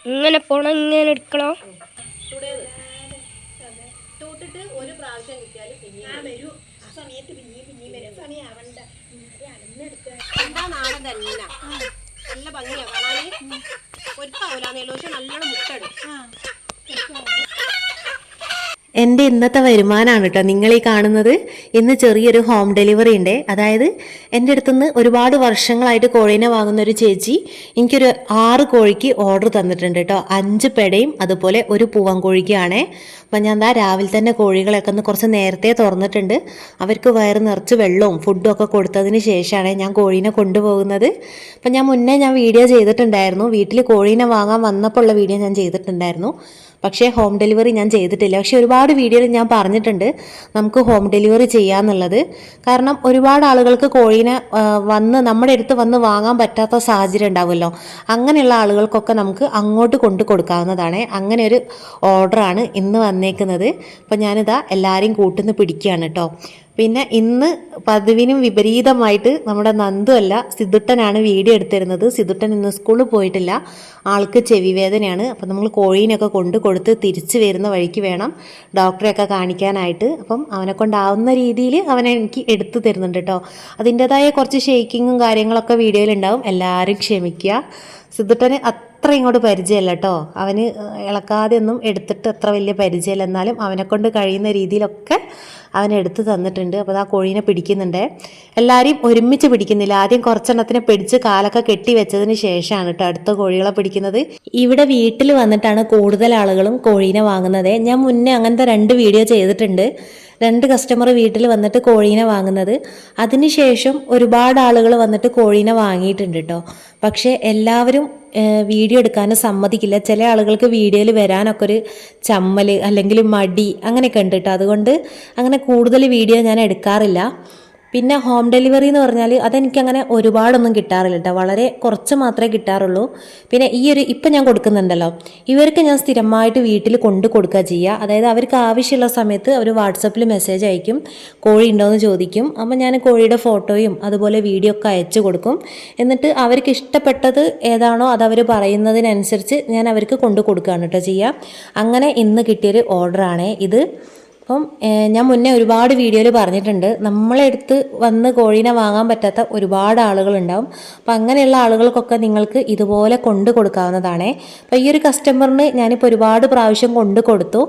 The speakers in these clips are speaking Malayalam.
ഇങ്ങനെ പോണം, ഇങ്ങനെ എടുക്കണോ? തൂട്ടിട്ട് ഒരു പ്രാവശ്യം കിട്ടിയാൽ എന്താ നാടൻ തന്നെ നല്ല ഭംഗിയാ കാണാന്. ഒരുത്താവൂലെല്ലോ, പക്ഷെ നല്ലോണം മുട്ടടും. എൻ്റെ ഇന്നത്തെ വരുമാനമാണ് കേട്ടോ നിങ്ങൾ ഈ കാണുന്നത്. ഇന്ന് ചെറിയൊരു ഹോം ഡെലിവറി ഉണ്ട്. അതായത് എൻ്റെ അടുത്തുനിന്ന് ഒരുപാട് വർഷങ്ങളായിട്ട് കോഴീനെ വാങ്ങുന്ന ഒരു ചേച്ചി എനിക്കൊരു 6 കോഴിക്ക് ഓർഡർ തന്നിട്ടുണ്ട് കേട്ടോ. 5 പെടയും അതുപോലെ ഒരു പൂവൻ കോഴിക്കാണ്. അപ്പം ഞാൻ രാവിലെ തന്നെ കോഴികളൊക്കെ ഒന്ന് കുറച്ച് നേരത്തെ തുറന്നിട്ടുണ്ട്. അവർക്ക് വയറ് നിറച്ച് വെള്ളവും ഫുഡും ഒക്കെ കൊടുത്തതിന് ശേഷമാണ് ഞാൻ കോഴീനെ കൊണ്ടുപോകുന്നത്. അപ്പം ഞാൻ മുന്നേ വീഡിയോ ചെയ്തിട്ടുണ്ടായിരുന്നു. വീട്ടിൽ കോഴീനെ വാങ്ങാൻ വന്നപ്പോൾ ഉള്ള വീഡിയോ ഞാൻ ചെയ്തിട്ടുണ്ടായിരുന്നു. പക്ഷേ ഹോം ഡെലിവറി ഞാൻ ചെയ്തിട്ടില്ല. പക്ഷേ ഒരുപാട് വീഡിയോയിൽ ഞാൻ പറഞ്ഞിട്ടുണ്ട് നമുക്ക് ഹോം ഡെലിവറി ചെയ്യാമെന്നുള്ളത്. കാരണം ഒരുപാട് ആളുകൾക്ക് കോഴീനെ വന്ന് നമ്മുടെ അടുത്ത് വന്ന് വാങ്ങാൻ പറ്റാത്ത സാഹചര്യം ഉണ്ടാവുമല്ലോ. അങ്ങനെയുള്ള ആളുകൾക്കൊക്കെ നമുക്ക് അങ്ങോട്ട് കൊണ്ടു കൊടുക്കാവുന്നതാണ്. അങ്ങനെ ഒരു ഓർഡറാണ് ഇന്ന് വന്നേക്കുന്നത്. അപ്പോൾ ഞാനിതാ എല്ലാവരെയും കൂട്ടുന്ന് പിടിക്കുകയാണ് കേട്ടോ. പിന്നെ ഇന്ന് പതിവിനും വിപരീതമായിട്ട് നമ്മുടെ നന്ദു അല്ല, സിദ്ധുട്ടനാണ് വീഡിയോ എടുത്തിരുന്നത്. സിദ്ധുട്ടൻ ഇന്ന് സ്കൂളിൽ പോയിട്ടില്ല, ആൾക്ക് ചെവി വേദനയാണ്. അപ്പം നമ്മൾ കോഴീനൊക്കെ കൊണ്ട് കൊടുത്ത് തിരിച്ചു വരുന്ന വഴിക്ക് വേണം ഡോക്ടറെയൊക്കെ കാണിക്കാനായിട്ട്. അപ്പം അവനെ കൊണ്ടാവുന്ന രീതിയിൽ അവനെ എനിക്ക് എടുത്തു തരുന്നുണ്ട് കേട്ടോ. അതിൻ്റെതായ കുറച്ച് ഷെയ്ക്കിങ്ങും കാര്യങ്ങളൊക്കെ വീഡിയോയിലുണ്ടാവും, എല്ലാവരും ക്ഷമിക്കുക. സിദ്ധുട്ടന് അത്ര ഇങ്ങോട്ട് പരിചയമല്ല കേട്ടോ. അവന് ഇളക്കാതെ ഒന്നും എടുത്തിട്ട് അത്ര വലിയ പരിചയമില്ല. എന്നാലും അവനെക്കൊണ്ട് കഴിയുന്ന രീതിയിലൊക്കെ അവനെടുത്ത് തന്നിട്ടുണ്ട്. അപ്പോൾ ആ കോഴീനെ പിടിക്കുന്നുണ്ട്. എല്ലാവരെയും ഒരുമിച്ച് പിടിക്കുന്നില്ല. ആദ്യം കുറച്ചെണ്ണത്തിനെ പിടിച്ച് കാലൊക്കെ കെട്ടി വെച്ചതിന് ശേഷമാണ് കേട്ടോ അടുത്ത കോഴികളെ പിടിക്കുന്നത്. ഇവിടെ വീട്ടിൽ വന്നിട്ടാണ് കൂടുതൽ ആളുകളും കോഴീനെ വാങ്ങുന്നത്. ഞാൻ മുന്നേ അങ്ങനത്തെ 2 വീഡിയോ ചെയ്തിട്ടുണ്ട്. 2 കസ്റ്റമർ വീട്ടിൽ വന്നിട്ട് കോഴീനെ വാങ്ങുന്നത്. അതിനുശേഷം ഒരുപാട് ആളുകൾ വന്നിട്ട് കോഴീനെ വാങ്ങിയിട്ടുണ്ട് കേട്ടോ. പക്ഷേ എല്ലാവരും വീഡിയോ എടുക്കാനും സമ്മതിക്കില്ല. ചില ആളുകൾക്ക് വീഡിയോയിൽ വരാനൊക്കെ ഒരു ചമ്മൽ അല്ലെങ്കിൽ മടി അങ്ങനെയൊക്കെ ഉണ്ട് കേട്ടോ. അതുകൊണ്ട് അങ്ങനെ കൂടുതൽ വീഡിയോ ഞാൻ എടുക്കാറില്ല. പിന്നെ ഹോം ഡെലിവറി എന്ന് പറഞ്ഞാൽ അതെനിക്കങ്ങനെ ഒരുപാടൊന്നും കിട്ടാറില്ല കേട്ടോ. വളരെ കുറച്ച് മാത്രമേ കിട്ടാറുള്ളൂ. പിന്നെ ഇപ്പം ഞാൻ കൊടുക്കുന്നുണ്ടല്ലോ, ഇവർക്ക് ഞാൻ സ്ഥിരമായിട്ട് വീട്ടിൽ കൊണ്ട് കൊടുക്കുക ചെയ്യുക. അതായത് അവർക്ക് ആവശ്യമുള്ള സമയത്ത് അവർ വാട്സപ്പിൽ മെസ്സേജ് അയക്കും, കോഴി ഉണ്ടോയെന്ന് ചോദിക്കും. അപ്പം ഞാൻ കോഴിയുടെ ഫോട്ടോയും അതുപോലെ വീഡിയോ ഒക്കെ അയച്ചു കൊടുക്കും. എന്നിട്ട് അവർക്ക് ഇഷ്ടപ്പെട്ടത് ഏതാണോ അത് അവർ പറയുന്നതിനനുസരിച്ച് ഞാൻ അവർക്ക് കൊണ്ട് കൊടുക്കുകയാണ് കേട്ടോ ചെയ്യുക. അങ്ങനെ ഇന്ന് കിട്ടിയൊരു ഓർഡറാണ് ഇത്. അപ്പം ഞാൻ മുന്നേ ഒരുപാട് വീഡിയോയിൽ പറഞ്ഞിട്ടുണ്ട്, നമ്മളെടുത്ത് വന്ന് കോഴീനെ വാങ്ങാൻ പറ്റാത്ത ഒരുപാട് ആളുകളുണ്ടാവും. അപ്പം അങ്ങനെയുള്ള ആളുകൾക്കൊക്കെ നിങ്ങൾക്ക് ഇതുപോലെ കൊണ്ട് കൊടുക്കാവുന്നതാണ്. അപ്പം ഈ ഒരു കസ്റ്റമറിന് ഞാനിപ്പോൾ ഒരുപാട് പ്രാവശ്യം കൊണ്ട് കൊടുത്തു.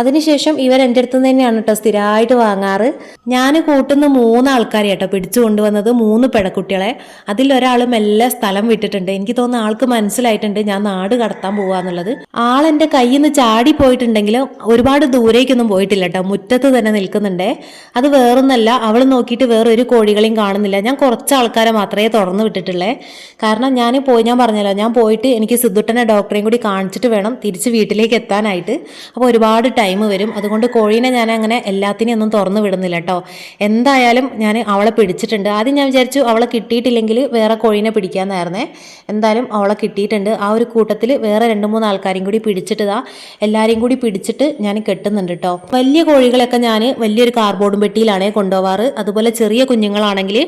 അതിനുശേഷം ഇവർ എൻ്റെ അടുത്ത് നിന്ന് തന്നെയാണ് കേട്ടോ സ്ഥിരമായിട്ട് വാങ്ങാറ്. ഞാൻ കൂട്ടുന്ന 3 ആൾക്കാരെ കേട്ടോ പിടിച്ചു കൊണ്ടുവന്നത്, 3 പെടക്കുട്ടികളെ. അതിലൊരാൾ മെല്ലെ സ്ഥലം വിട്ടിട്ടുണ്ട്. എനിക്ക് തോന്നുന്നു ആൾക്ക് മനസ്സിലായിട്ടുണ്ട് ഞാൻ നാട് കടത്താൻ പോവാന്നുള്ളത്. ആളെൻ്റെ കയ്യിൽ നിന്ന് ചാടി പോയിട്ടുണ്ടെങ്കിലും ഒരുപാട് ദൂരേക്കൊന്നും പോയിട്ടില്ല കേട്ടോ, മുറ്റത്ത് തന്നെ നിൽക്കുന്നുണ്ടേ. അത് വേറൊന്നല്ല, അവൾ നോക്കിയിട്ട് വേറൊരു കോഴികളെയും കാണുന്നില്ല. ഞാൻ കുറച്ച് ആൾക്കാരെ മാത്രമേ തുറന്നു വിട്ടിട്ടുള്ളേ. കാരണം ഞാൻ പറഞ്ഞല്ലോ, ഞാൻ പോയിട്ട് എനിക്ക് സിദ്ധുട്ടനെ ഡോക്ടറെയും കൂടി കാണിച്ചിട്ട് വേണം തിരിച്ച് വീട്ടിലേക്ക് എത്താനായിട്ട്. അപ്പോൾ ഒരുപാട് ടൈം വരും. അതുകൊണ്ട് കോഴീനെ ഞാൻ അങ്ങനെ എല്ലാത്തിനെയും ഒന്നും തുറന്നു വിടുന്നില്ല കേട്ടോ. എന്തായാലും ഞാൻ അവളെ പിടിച്ചിട്ടുണ്ട്. ആദ്യം ഞാൻ വിചാരിച്ചു അവളെ കിട്ടിയിട്ടില്ലെങ്കിൽ വേറെ കോഴീനെ പിടിക്കാമെന്നായിരുന്നേ. എന്തായാലും അവളെ കിട്ടിയിട്ടുണ്ട്. ആ ഒരു കൂട്ടത്തിൽ വേറെ 2-3 ആൾക്കാരെയും കൂടി പിടിച്ചിട്ട് എല്ലാവരെയും കൂടി പിടിച്ചിട്ട് ഞാൻ കെട്ടുന്നുണ്ട് കേട്ടോ. വലിയ കോഴികളൊക്കെ ഞാൻ വലിയൊരു കാർബോർഡ് പെട്ടിയിലാണ് കൊണ്ടുപോകാറ്. അതുപോലെ ചെറിയ കുഞ്ഞുങ്ങളാണെങ്കിൽ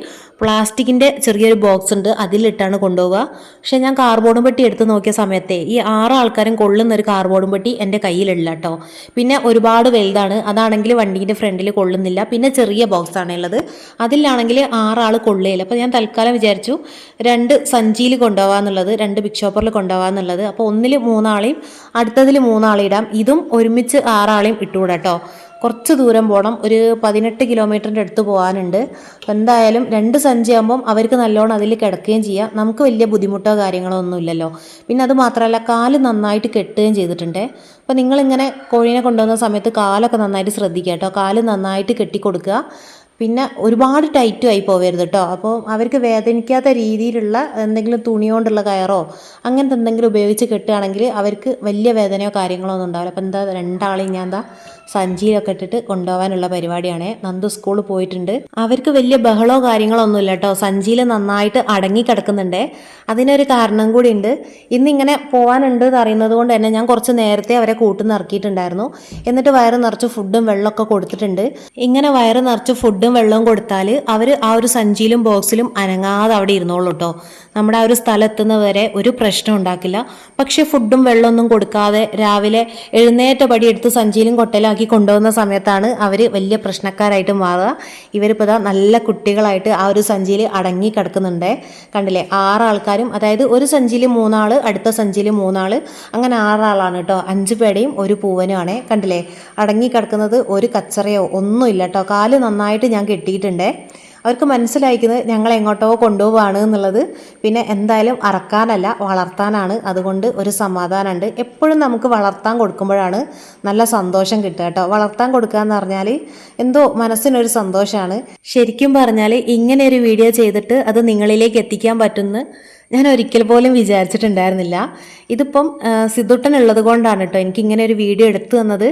പ്ലാസ്റ്റിക്കിൻ്റെ ചെറിയൊരു ബോക്സ് ഉണ്ട്, അതിലിട്ടാണ് കൊണ്ടുപോവുക. പക്ഷേ ഞാൻ കാർബോർഡ് പെട്ടി എടുത്ത് നോക്കിയ സമയത്തെ ഈ 6 ആൾക്കാരും കൊള്ളുന്ന ഒരു കാർബോർഡ് പെട്ടി എൻ്റെ കയ്യിലില്ല കേട്ടോ. പിന്നെ ഒരുപാട് വലുതാണ്, അതാണെങ്കിൽ വണ്ടീൻ്റെ ഫ്രണ്ടിൽ കൊള്ളുന്നില്ല. പിന്നെ ചെറിയ ബോക്സാണ് ഉള്ളത്, അതിലാണെങ്കിൽ 6 ആൾ കൊള്ളുകയില്ല. അപ്പോൾ ഞാൻ തൽക്കാലം വിചാരിച്ചു 2 സഞ്ചിയിൽ കൊണ്ടുപോകാന്നുള്ളത്, 2 ബിഗ് ഷോപ്പറിൽ കൊണ്ടുപോകാന്നുള്ളത്. അപ്പോൾ ഒന്നിൽ 3 ആളെയും അടുത്തതിൽ 3 ആളെ ഇടാം. ഇതും ഒരുമിച്ച് 6 ആളെയും ഇട്ടുകൂടാ കേട്ടോ. കുറച്ച് ദൂരം പോകണം, ഒരു 18 കിലോമീറ്ററിൻ്റെ അടുത്ത് പോകാനുണ്ട്. അപ്പോൾ എന്തായാലും 2 സഞ്ചിയാകുമ്പം അവർക്ക് നല്ലോണം അതിൽ കിടക്കുകയും ചെയ്യാം, നമുക്ക് വലിയ ബുദ്ധിമുട്ടോ കാര്യങ്ങളോ ഒന്നും ഇല്ലല്ലോ. പിന്നെ അത് മാത്രമല്ല കാല് നന്നായിട്ട് കെട്ടുകയും ചെയ്തിട്ടുണ്ട്. അപ്പോൾ നിങ്ങളിങ്ങനെ കോഴീനെ കൊണ്ടുവന്ന സമയത്ത് കാലൊക്കെ നന്നായിട്ട് ശ്രദ്ധിക്കുക കേട്ടോ, കാല് നന്നായിട്ട് കെട്ടിക്കൊടുക്കുക. പിന്നെ ഒരുപാട് ടൈറ്റും ആയി പോകരുത് കേട്ടോ. അപ്പോൾ അവർക്ക് വേദനിക്കാത്ത രീതിയിലുള്ള എന്തെങ്കിലും തുണി കൊണ്ടുള്ള കയറോ അങ്ങനത്തെ എന്തെങ്കിലും ഉപയോഗിച്ച് കെട്ടുകയാണെങ്കിൽ അവർക്ക് വലിയ വേദനയോ കാര്യങ്ങളോ ഒന്നും ഉണ്ടാവില്ല. അപ്പോൾ 2 ആളെയും ഞാൻ സഞ്ചിയിലൊക്കെ ഇട്ടിട്ട് കൊണ്ടുപോകാനുള്ള പരിപാടിയാണ്. നന്ദു സ്കൂളിൽ പോയിട്ടുണ്ട്. അവർക്ക് വലിയ ബഹളോ കാര്യങ്ങളോ ഒന്നുമില്ല കേട്ടോ. സഞ്ചിയിൽ നന്നായിട്ട് അടങ്ങി കിടക്കുന്നുണ്ട്. അതിനൊരു കാരണം കൂടി ഉണ്ട്. ഇന്നിങ്ങനെ പോകാനുണ്ട് എന്ന് അറിയുന്നത് കൊണ്ട് തന്നെ ഞാൻ കുറച്ച് നേരത്തെ അവരെ കൂട്ടുന്ന ഇറക്കിയിട്ടുണ്ടായിരുന്നു. എന്നിട്ട് വയറ് നിറച്ച് ഫുഡും വെള്ളമൊക്കെ കൊടുത്തിട്ടുണ്ട്. ഇങ്ങനെ വയറ് നിറച്ച് ഫുഡും വെള്ളവും കൊടുത്താൽ അവർ ആ ഒരു സഞ്ചിയിലും ബോക്സിലും അനങ്ങാതെ അവിടെ ഇരുന്നോളൂ കേട്ടോ. നമ്മുടെ ആ ഒരു സ്ഥലത്തുന്നവരെ ഒരു പ്രശ്നം ഉണ്ടാക്കില്ല. പക്ഷെ ഫുഡും വെള്ളമൊന്നും കൊടുക്കാതെ രാവിലെ എഴുന്നേറ്റ പടി എടുത്ത് സഞ്ചിയിലും കൊട്ടയിലാക്കി കൊണ്ടുപോകുന്ന സമയത്താണ് അവർ വലിയ പ്രശ്നക്കാരായിട്ട് മാറുക. ഇവരിപ്പോൾ ഇതാ നല്ല കുട്ടികളായിട്ട് ആ ഒരു സഞ്ചിയിൽ അടങ്ങി കിടക്കുന്നുണ്ട്. കണ്ടില്ലേ, 6 ആൾക്കാരും, അതായത് ഒരു സഞ്ചിയിൽ 3 ആൾ, അടുത്ത സഞ്ചിയിൽ 3 ആൾ, അങ്ങനെ 6 ആളാണ് കേട്ടോ. 5 പേടയും ഒരു പൂവനുമാണ്. കണ്ടില്ലേ, അടങ്ങി കിടക്കുന്നത് ഒരു കച്ചറയോ ഒന്നുമില്ല കേട്ടോ. കാല് നന്നായിട്ട് ഞാൻ കെട്ടിയിട്ടുണ്ട്. അവർക്ക് മനസ്സിലായിരിക്കുന്നത് ഞങ്ങൾ എങ്ങോട്ടോ കൊണ്ടുപോവാണ് എന്നുള്ളത്. പിന്നെ എന്തായാലും അറക്കാനല്ല, വളർത്താനാണ്. അതുകൊണ്ട് ഒരു സമാധാനമുണ്ട്. എപ്പോഴും നമുക്ക് വളർത്താൻ കൊടുക്കുമ്പോഴാണ് നല്ല സന്തോഷം കിട്ടുക കേട്ടോ. വളർത്താൻ കൊടുക്കുക എന്ന് പറഞ്ഞാൽ എന്തോ മനസ്സിനൊരു സന്തോഷമാണ്. ശരിക്കും പറഞ്ഞാൽ ഇങ്ങനെ ഒരു വീഡിയോ ചെയ്തിട്ട് അത് നിങ്ങളിലേക്ക് എത്തിക്കാൻ പറ്റുമെന്ന് ഞാൻ ഒരിക്കൽ പോലും വിചാരിച്ചിട്ടുണ്ടായിരുന്നില്ല. ഇതിപ്പം സിദ്ധുട്ടനുള്ളത് കൊണ്ടാണ് കേട്ടോ എനിക്ക് ഇങ്ങനെ ഒരു വീഡിയോ എടുത്തു തന്നത്.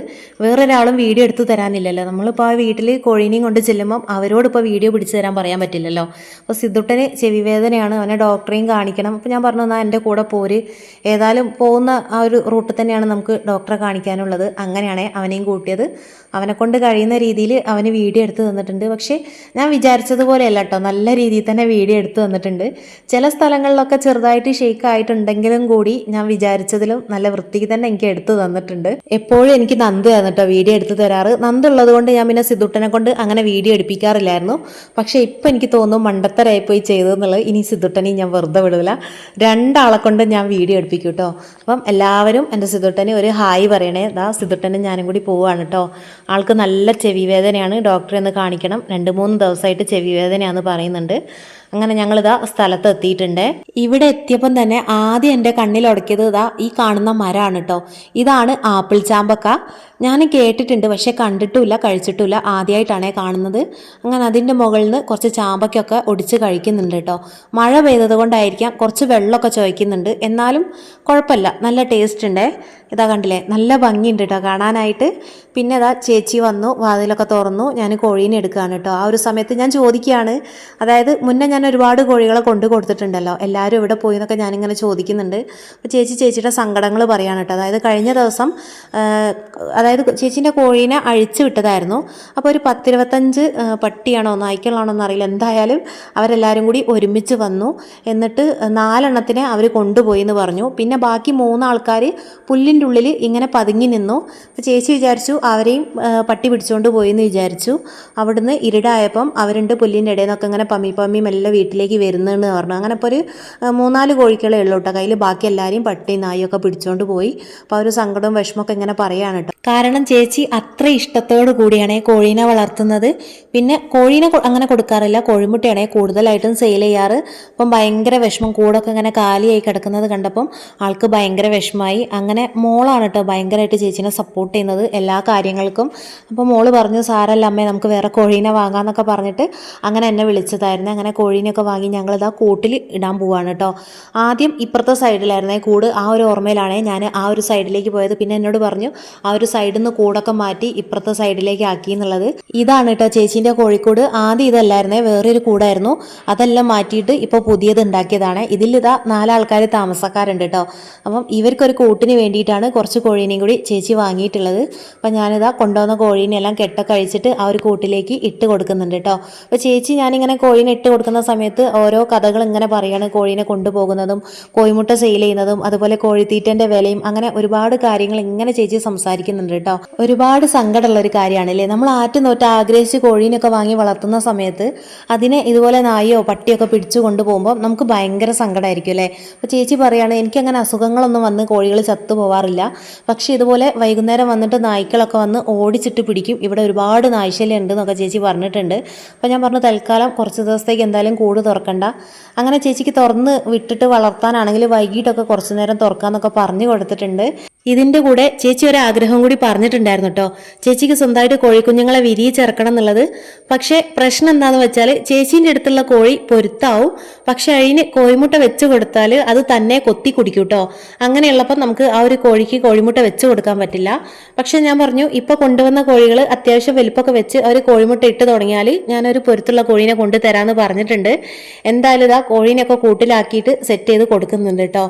വേറൊരാളും വീഡിയോ എടുത്തു തരാനില്ലല്ലോ. നമ്മളിപ്പോൾ ആ വീട്ടിൽ കോഴീനെയും കൊണ്ട് ചെല്ലുമ്പം അവരോടിപ്പോൾ വീഡിയോ പിടിച്ചു തരാൻ പറയാൻ പറ്റില്ലല്ലോ. അപ്പോൾ സിദ്ധുട്ടന് ചെവി വേദനയാണ്, അവനെ ഡോക്ടറെയും കാണിക്കണം. അപ്പോൾ ഞാൻ പറഞ്ഞു, എന്നാൽ എൻ്റെ കൂടെ പോര്, ഏതായാലും പോകുന്ന ആ ഒരു റൂട്ടിൽ തന്നെയാണ് നമുക്ക് ഡോക്ടറെ കാണിക്കാനുള്ളത്. അങ്ങനെയാണ് അവനെയും കൂട്ടിയത്. അവനെ കൊണ്ട് കഴിയുന്ന രീതിയിൽ അവന് വീഡിയോ എടുത്ത് തന്നിട്ടുണ്ട്. പക്ഷേ ഞാൻ വിചാരിച്ചതുപോലെയല്ല കേട്ടോ, നല്ല രീതിയിൽ തന്നെ വീഡിയോ എടുത്ത് തന്നിട്ടുണ്ട്. ചില സ്ഥലങ്ങളിലൊക്കെ ചെറുതായിട്ട് ഷെയ്ക്ക് ആയിട്ടുണ്ടെങ്കിലും കൂടി ഞാൻ വിചാരിച്ചതിലും നല്ല വൃത്തിക്ക് തന്നെ എനിക്ക് എടുത്ത് തന്നിട്ടുണ്ട്. എപ്പോഴും എനിക്ക് നന്ദു തന്നിട്ടോ വീഡിയോ എടുത്ത് തരാറ്. നന്ദുള്ളത് കൊണ്ട് ഞാൻ പിന്നെ സിദ്ധുട്ടനെ കൊണ്ട് അങ്ങനെ വീഡിയോ എടുപ്പിക്കാറില്ലായിരുന്നു. പക്ഷേ ഇപ്പം എനിക്ക് തോന്നുന്നു മണ്ടത്തരായിപ്പോയി ചെയ്തതെന്നുള്ളത്. ഇനി സിദ്ധുട്ടനെയും ഞാൻ വെറുതെ വിടില്ല, 2 ആളെ കൊണ്ട് ഞാൻ വീഡിയോ എടുപ്പിക്കും കേട്ടോ. അപ്പം എല്ലാവരും എൻ്റെ സിദ്ധുട്ടന് ഒരു ഹായ് പറയണേ. ദാ സിദ്ധുട്ടനും ഞാനും കൂടി പോവുകയാണ് കേട്ടോ. ആൾക്ക് നല്ല ചെവി വേദനയാണ്, ഡോക്ടറെ ഒന്ന് കാണിക്കണം. 2-3 ദിവസമായിട്ട് ചെവി വേദനയാണെന്ന് പറയുന്നുണ്ട്. അങ്ങനെ ഞങ്ങളിതാ സ്ഥലത്ത് എത്തിയിട്ടുണ്ട്. ഇവിടെ എത്തിയപ്പം തന്നെ ആദ്യം എൻ്റെ കണ്ണിൽ ഉടക്കിയത് ഇതാ ഈ കാണുന്ന മരമാണ് കേട്ടോ. ഇതാണ് ആപ്പിൾ ചാമ്പക്ക. ഞാൻ കേട്ടിട്ടുണ്ട്, പക്ഷെ കണ്ടിട്ടുമില്ല, കഴിച്ചിട്ടുമില്ല. ആദ്യമായിട്ടാണ് കാണുന്നത്. അങ്ങനെ അതിൻ്റെ മുകളിൽ നിന്ന് കുറച്ച് ചാമ്പക്കൊക്കെ ഒടിച്ച് കഴിക്കുന്നുണ്ട് കേട്ടോ. മഴ പെയ്തത് കൊണ്ടായിരിക്കാം കുറച്ച് വെള്ളമൊക്കെ ചോദിക്കുന്നുണ്ട്. എന്നാലും കുഴപ്പമില്ല, നല്ല ടേസ്റ്റ് ഉണ്ട്. ഇതാ കണ്ടില്ലേ, നല്ല ഭംഗിയുണ്ട് കേട്ടോ കാണാനായിട്ട്. പിന്നെ ഇതാ ചേച്ചി വന്നു, വാതിലൊക്കെ തുറന്നു. ഞാൻ കോഴീനെ എടുക്കുകയാണ് കേട്ടോ. ആ ഒരു സമയത്ത് ഞാൻ ചോദിക്കുകയാണ്, അതായത് മുന്നേ ഞാൻ ഒരുപാട് കോഴികളെ കൊണ്ട് കൊടുത്തിട്ടുണ്ടല്ലോ, എല്ലാവരും ഇവിടെ പോയി എന്നൊക്കെ ഞാനിങ്ങനെ ചോദിക്കുന്നുണ്ട്. അപ്പോൾ ചേച്ചിയുടെ സങ്കടങ്ങൾ പറയാണ് കേട്ടോ. അതായത് കഴിഞ്ഞ ദിവസം അതായത് ചേച്ചീൻ്റെ കോഴീനെ അഴിച്ചു വിട്ടതായിരുന്നു. അപ്പോൾ ഒരു 10-25 പട്ടിയാണോ നായ്ക്കളാണോ എന്നറിയില്ല, എന്തായാലും അവരെല്ലാവരും കൂടി ഒരുമിച്ച് വന്നു. എന്നിട്ട് 4 എണ്ണത്തിനെ അവർ കൊണ്ടുപോയി എന്ന് പറഞ്ഞു. പിന്നെ ബാക്കി 3 ആൾക്കാർ പുല്ലിൻ്റെ ഉള്ളിൽ ഇങ്ങനെ പതുങ്ങി നിന്നു. അപ്പോൾ ചേച്ചി വിചാരിച്ചു അവരെയും പട്ടി പിടിച്ചുകൊണ്ട് പോയി എന്ന് വിചാരിച്ചു. അവിടുന്ന് ഇരുടായപ്പം അവരുണ്ട് പുല്ലിൻ്റെ ഇടയിൽ നിന്നൊക്കെ ഇങ്ങനെ പമ്മി മെല്ലെ വീട്ടിലേക്ക് വരുന്നതെന്ന് പറഞ്ഞു. അങ്ങനെ ഇപ്പോൾ ഒരു 3-4 കോഴികളെ ഉള്ളൂ കേട്ടോ കയ്യിൽ. ബാക്കി എല്ലാവരെയും പട്ടി നായൊക്കെ പിടിച്ചുകൊണ്ട് പോയി. അപ്പോൾ അവർ സങ്കടവും വിഷമമൊക്കെ ഇങ്ങനെ പറയുകയാണ് കേട്ടോ. കാരണം ചേച്ചി അത്ര ഇഷ്ടത്തോടു കൂടിയാണ് കോഴീനെ വളർത്തുന്നത്. പിന്നെ കോഴീനെ അങ്ങനെ കൊടുക്കാറില്ല, കോഴിമുട്ടയാണ് കൂടുതലായിട്ടും സെയിൽ ചെയ്യാറ്. അപ്പം ഭയങ്കര വിഷമം, കൂടൊക്കെ ഇങ്ങനെ കാലിയായി കിടക്കുന്നത് കണ്ടപ്പം ആൾക്ക് ഭയങ്കര വിഷമമായി. അങ്ങനെ മോളാണ് കേട്ടോ ഭയങ്കരമായിട്ട് ചേച്ചീനെ സപ്പോർട്ട് ചെയ്യുന്നത് എല്ലാ കാര്യങ്ങൾക്കും. അപ്പോൾ മോള് പറഞ്ഞു, സാരല്ല അമ്മേ, നമുക്ക് വേറെ കോഴീനെ വാങ്ങാമെന്നൊക്കെ പറഞ്ഞിട്ട് അങ്ങനെ എന്നെ വിളിച്ചതായിരുന്നു. അങ്ങനെ കോഴീനെയൊക്കെ വാങ്ങി ഞങ്ങളിതാ കൂട്ടിൽ ഇടാൻ പോവാണ് കേട്ടോ. ആദ്യം ഇപ്പുറത്തെ സൈഡിലായിരുന്നേ കൂട്, ആ ഒരു ഓർമ്മയിലാണേ ഞാൻ ആ ഒരു സൈഡിലേക്ക് പോയത്. പിന്നെ എന്നോട് പറഞ്ഞു ആ ഒരു സൈഡിൽ നിന്ന് കൂടൊക്കെ മാറ്റി ഇപ്പുറത്തെ സൈഡിലേക്ക് ആക്കി എന്നുള്ളത്. ഇതാണ് കേട്ടോ ചേച്ചീൻ്റെ കോഴിക്കോട്. ആദ്യം ഇതല്ലായിരുന്നേ, വേറൊരു കൂടായിരുന്നു. അതെല്ലാം മാറ്റിയിട്ട് ഇപ്പോൾ പുതിയത് ഉണ്ടാക്കിയതാണ്. ഇതിലിതാ 4 ആൾക്കാർ താമസക്കാരുണ്ട് കേട്ടോ. അപ്പം ഇവർക്കൊരു കൂട്ടിന് വേണ്ടിയിട്ടാണ് കുറച്ച് കോഴീനെയും കൂടി ചേച്ചി വാങ്ങിയിട്ടുള്ളത്. അപ്പം ഞാനിതാ കൊണ്ടുവന്ന കോഴീനെല്ലാം കെട്ടൊക്കെ കഴിച്ചിട്ട് ആ ഒരു കൂട്ടിലേക്ക് ഇട്ട് കൊടുക്കുന്നുണ്ട് കേട്ടോ. അപ്പോൾ ചേച്ചി ഞാനിങ്ങനെ കോഴീനെ ഇട്ട് കൊടുക്കുന്ന സമയത്ത് ഓരോ കഥകൾ ഇങ്ങനെ പറയാണ്, കോഴീനെ കൊണ്ടുപോകുന്നതും കോഴിമുട്ട സെയിൽ ചെയ്യുന്നതും അതുപോലെ കോഴിത്തീറ്റൻ്റെ വിലയും, അങ്ങനെ ഒരുപാട് കാര്യങ്ങൾ ഇങ്ങനെ ചേച്ചി സംസാരിക്കുന്നുണ്ട് കേട്ടോ. ഒരുപാട് സങ്കടമുള്ള ഒരു കാര്യമാണല്ലേ, നമ്മൾ ആറ്റുനോറ്റ് ആഗ്രഹിച്ച് കോഴീനൊക്കെ വാങ്ങി വളർത്തുന്ന സമയത്ത് അതിനെ ഇതുപോലെ നായോ പട്ടിയൊക്കെ പിടിച്ചു കൊണ്ടുപോകുമ്പോൾ നമുക്ക് ഭയങ്കര സങ്കടമായിരിക്കും അല്ലേ. അപ്പോൾ ചേച്ചി പറയുകയാണ്, എനിക്കങ്ങനെ അസുഖങ്ങളൊന്നും വന്ന് കോഴികൾ ചത്തു പോവാറില്ല, പക്ഷേ ഇതുപോലെ വൈകുന്നേരം വന്നിട്ട് നായ്ക്കളൊക്കെ വന്ന് ഓടിച്ചിട്ട് പിടിക്കും, ഇവിടെ ഒരുപാട് നായ്ശല്യം ഉണ്ട് എന്നൊക്കെ ചേച്ചി പറഞ്ഞിട്ടുണ്ട്. അപ്പോൾ ഞാൻ പറഞ്ഞു, തൽക്കാലം കുറച്ച് ദിവസത്തേക്ക് എന്തായാലും കൂട് തുറക്കണ്ട. അങ്ങനെ ചേച്ചിക്ക് തുറന്ന് വിട്ടിട്ട് വളർത്താനാണെങ്കിൽ വൈകിട്ടൊക്കെ കുറച്ച് നേരം തുറക്കാമെന്നൊക്കെ പറഞ്ഞു കൊടുത്തിട്ടുണ്ട്. ഇതിന്റെ കൂടെ ചേച്ചി ഒരു ആഗ്രഹം കൂടി പറഞ്ഞിട്ടുണ്ടായിരുന്നു കേട്ടോ. ചേച്ചിക്ക് സ്വന്തമായിട്ട് കോഴിക്കുഞ്ഞുങ്ങളെ വിരിയിച്ചിറക്കണം എന്നുള്ളത്. പക്ഷെ പ്രശ്നം എന്താന്ന് വെച്ചാൽ ചേച്ചീൻ്റെ അടുത്തുള്ള കോഴി പൊരുത്താവും, പക്ഷെ അതിന് കോഴിമുട്ട വെച്ച് കൊടുത്താൽ അത് തന്നെ കൊത്തി കുടിക്കും കേട്ടോ. അങ്ങനെയുള്ളപ്പോൾ നമുക്ക് ആ ഒരു കോഴിക്ക് കോഴിമുട്ട വെച്ച് കൊടുക്കാൻ പറ്റില്ല. പക്ഷെ ഞാൻ പറഞ്ഞു ഇപ്പൊ കൊണ്ടുവന്ന കോഴികൾ അത്യാവശ്യം വലുപ്പമൊക്കെ വെച്ച് അവർ കോഴിമുട്ട ഇട്ട് തുടങ്ങിയാൽ ഞാനൊരു പൊരുത്തുള്ള കോഴീനെ കൊണ്ടുതരാമെന്ന് പറഞ്ഞിട്ടുണ്ട്. എന്തായാലും ഇതാ കോഴീനെയൊക്കെ കൂട്ടിലാക്കിയിട്ട് സെറ്റ് ചെയ്ത് കൊടുക്കുന്നുണ്ട് കേട്ടോ.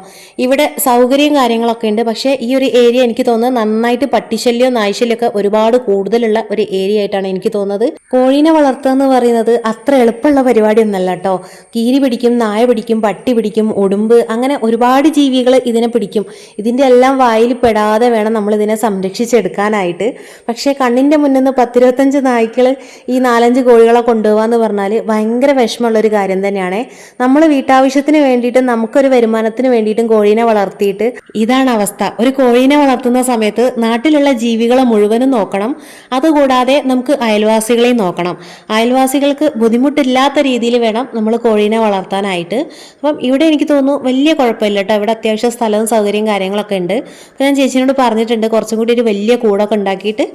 ഇവിടെ സൗകര്യം കാര്യങ്ങളൊക്കെ ഉണ്ട്. പക്ഷേ ഈ ഒരു ഏരിയ എനിക്ക് തോന്നുന്നത് നന്നായിട്ട് പട്ടിശല്യവും നായ്ശല്യമൊക്കെ ഒരുപാട് കൂടുതലുള്ള ഒരു ഏരിയ ആയിട്ടാണ് എനിക്ക് തോന്നുന്നത്. കോഴീനെ വളർത്തുക എന്ന് പറയുന്നത് അത്ര എളുപ്പമുള്ള പരിപാടിയൊന്നല്ല കേട്ടോ. കീരി പിടിക്കും, നായ പിടിക്കും, പട്ടി പിടിക്കും, ഉടുമ്പ്, അങ്ങനെ ഒരുപാട് ജീവികൾ ഇതിനെ പിടിക്കും. ഇതിൻ്റെ എല്ലാം വായിൽ പെടാതെ വേണം നമ്മൾ ഇതിനെ സംരക്ഷിച്ചെടുക്കാനായിട്ട്. പക്ഷേ കണ്ണിൻ്റെ മുന്നിൽ നിന്ന് 10-25 നായ്ക്കൾ ഈ 4-5 കോഴികളെ കൊണ്ടുപോകാന്ന് പറഞ്ഞാൽ ഭയങ്കര വിഷമമുള്ളൊരു കാര്യം തന്നെയാണ്. നമ്മൾ വീട്ടാവശ്യത്തിന് വേണ്ടിയിട്ടും നമുക്കൊരു വരുമാനത്തിന് വേണ്ടിയിട്ടും കോഴീനെ വളർത്തിയിട്ട് ഇതാണ് അവസ്ഥ. ഒരു കോഴീനെ വളർത്തുന്ന സമയത്ത് നാട്ടിലുള്ള ജീവികളെ മുഴുവനും നോക്കണം. അതുകൂടാതെ നമുക്ക് അയൽവാസികളെയും നോക്കണം. അയൽവാസികൾക്ക് ബുദ്ധിമുട്ടില്ലാത്ത രീതിയിൽ വേണം നമ്മൾ കോഴീനെ വളർത്താനായിട്ട്. അപ്പം ഇവിടെ എനിക്ക് തോന്നുന്നു വലിയ കുഴപ്പമില്ല കേട്ടോ. ഇവിടെ അത്യാവശ്യം സ്ഥലവും സൗകര്യവും കാര്യങ്ങളൊക്കെ ഉണ്ട്. അപ്പോൾ ഞാൻ ചേച്ചിനോട് പറഞ്ഞിട്ടുണ്ട് കുറച്ചും കൂടി ഒരു വലിയ കൂടൊക്കെ ഉണ്ടാക്കിയിട്ട്.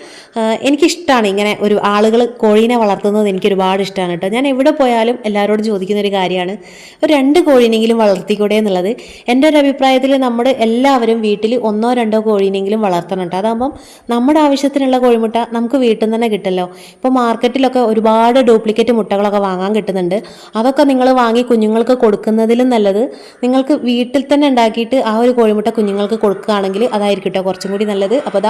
എനിക്കിഷ്ടമാണ് ഇങ്ങനെ ഒരു ആളുകൾ കോഴീനെ വളർത്തുന്നത്, എനിക്ക് ഒരുപാട് ഇഷ്ടമാണ് കേട്ടോ. ഞാൻ എവിടെ പോയാലും എല്ലാവരോടും ചോദിക്കുന്ന ഒരു കാര്യമാണ്, ഒരു 2 കോഴീനെങ്കിലും വളർത്തിക്കൂടെ എന്നുള്ളത്. എൻ്റെ ഒരു അഭിപ്രായത്തിൽ നമ്മുടെ എല്ലാവരും വീട്ടിൽ 1-2 കോഴീനെങ്കിലും വളർത്തണം കേട്ടോ. അതാകുമ്പം നമ്മുടെ ആവശ്യത്തിനുള്ള കോഴിമുട്ട നമുക്ക് വീട്ടിൽ നിന്ന് തന്നെ കിട്ടല്ലോ. ഇപ്പോൾ മാർക്കറ്റിലൊക്കെ ഒരുപാട് ഡ്യൂപ്ലിക്കേറ്റ് മുട്ടകളൊക്കെ വാങ്ങാൻ കിട്ടുന്നുണ്ട്. അതൊക്കെ നിങ്ങൾ വാങ്ങി കുഞ്ഞുങ്ങൾക്ക് കൊടുക്കുന്നതിലും നല്ലത് നിങ്ങൾക്ക് വീട്ടിൽ തന്നെ ഉണ്ടാക്കിയിട്ട് ആ ഒരു കോഴിമുട്ട കുഞ്ഞുങ്ങൾക്ക് കൊടുക്കുകയാണെങ്കിൽ അതായിരിക്കും കേട്ടോ കുറച്ചും കൂടി നല്ലത്. അപ്പോൾ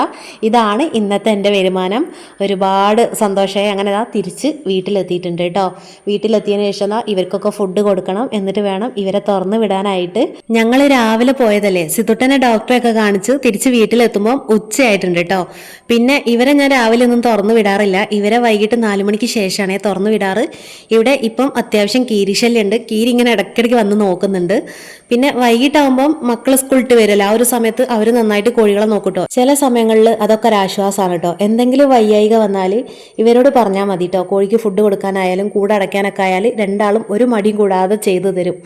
ഇതാണ് ഇന്നത്തെ എൻ്റെ വരുമാനം. ഒരുപാട് സന്തോഷമായി. അങ്ങനെ തിരിച്ച് വീട്ടിലെത്തിയിട്ടുണ്ട് കേട്ടോ. വീട്ടിലെത്തിയതിന് ശേഷം ഇവർക്കൊക്കെ ഫുഡ് കൊടുക്കണം, എന്നിട്ട് വേണം ഇവരെ തുറന്ന് വിടാനായിട്ട്. ഞങ്ങൾ രാവിലെ പോയതല്ലേ, സിതുട്ടനെ ഡോക്ടറെയൊക്കെ കാണിച്ച് തിരിച്ച് വീട്ടിലെത്തുമ്പോൾ ഉച്ചയായിട്ടുണ്ട് കേട്ടോ. പിന്നെ ഇവരെ ഞാൻ രാവിലെ ഒന്നും തുറന്നു വിടാറില്ല. ഇവരെ വൈകിട്ട് 4 മണിക്ക് ശേഷമാണ് തുറന്നു വിടാറ്. ഇവിടെ ഇപ്പം അത്യാവശ്യം കീരിശല്യമുണ്ട്. കീരി ഇങ്ങനെ ഇടയ്ക്കിടയ്ക്ക് വന്ന് നോക്കുന്നുണ്ട്. പിന്നെ വൈകിട്ടാകുമ്പം മക്കൾ സ്കൂളിട്ട് വരില്ല, ആ ഒരു സമയത്ത് അവർ നന്നായിട്ട് കോഴികളെ നോക്കൂട്ടോ. ചില സമയങ്ങളിൽ അതൊക്കെ ഒരാശ്വാസമാണ് കേട്ടോ. എന്തെങ്കിലും വയ്യായിക വന്നാൽ ഇവരോട് പറഞ്ഞാൽ മതി കേട്ടോ. കോഴിക്ക് ഫുഡ് കൊടുക്കാനായാലും കൂടെ അടയ്ക്കാനൊക്കെ ആയാലും രണ്ടാളും ഒരു മടിയും കൂടാതെ ചെയ്തു തരും.